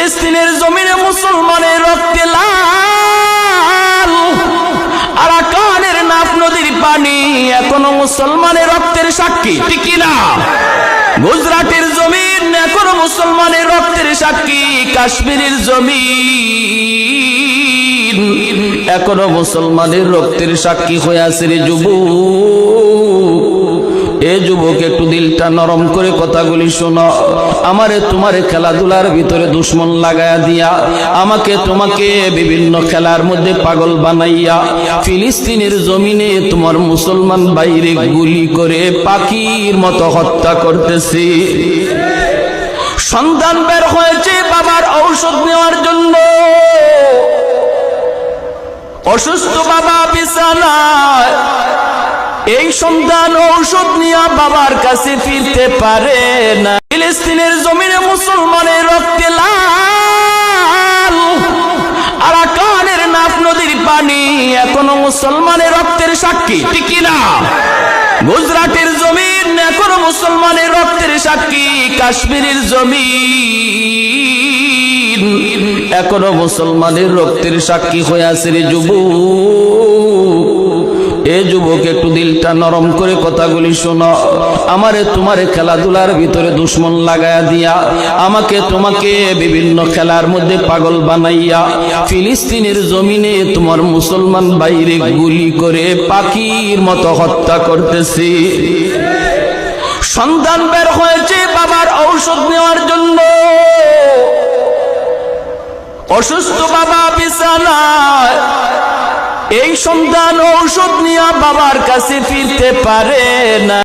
ফিলিস্তিনের জমিনে মুসলমানের রক্তে লাল, আরাকানের নাফ নদীর পানি এখনো মুসলমানের রক্তের সাক্ষী, ঠিক না? গুজরাটের জমিন এখনো মুসলমানের রক্তের সাক্ষী, কাশ্মীরের জমিন এখনো মুসলমানের রক্তের সাক্ষী হয়ে আছে রে যুবক। এ যুবক, একটু দিলটা নরম করে কথাগুলি শোনো। আমারে তোমারে খেলাধুলার ভিতরে দুশ্মন লাগায়া দিয়া, আমাকে তোমাকে বিভিন্ন খেলার মধ্যে পাগল বানাইয়া ফিলিস্তিনের জমিনে তোমার মুসলমান বাইরে গুলি করে পাখির মতো হত্যা করতেছি। সন্তান বের হয়েছে বাবার ঔষধ নেওয়ার জন্য, অসুস্থ বাবা বিছানায়, এই সন্তান ঔষধ নিয়ে বাবার কাছে ফিরতে পারে না। ফিলিস্তিনের জমিনে মুসলমানের রক্তে লাল, আরাকানের নাফ নদীর পানি এখনো মুসলমানের রক্তের সাক্ষী, ঠিক না? গুজরাটের জমিন এখনো মুসলমানের রক্তের সাক্ষী, কাশ্মীরের জমিন এখনো মুসলমানের রক্তের সাক্ষী হয়ে আছে রে যুবক। এ যুবক, একটু দিলটা নরম করে কথাগুলি শোনো। আমারে তোমারে খেলাধুলার ভিতরে দুশ্মন লাগায়া দিয়া, আমাকে তোমাকে বিভিন্ন খেলার মধ্যে পাগল বানাইয়া ফিলিস্তিনের জমিনে তোমার মুসলমান বাইরে গুলি করে পাখির মতো হত্যা করতেছি। সন্তান বের হয়েছে বাবার ঔষধ নেওয়ার জন্য, অসুস্থ বাবা বিছানায়, এই সন্তান ঔষধ নিয়ে বাবার কাছে ফিরতে পারে না।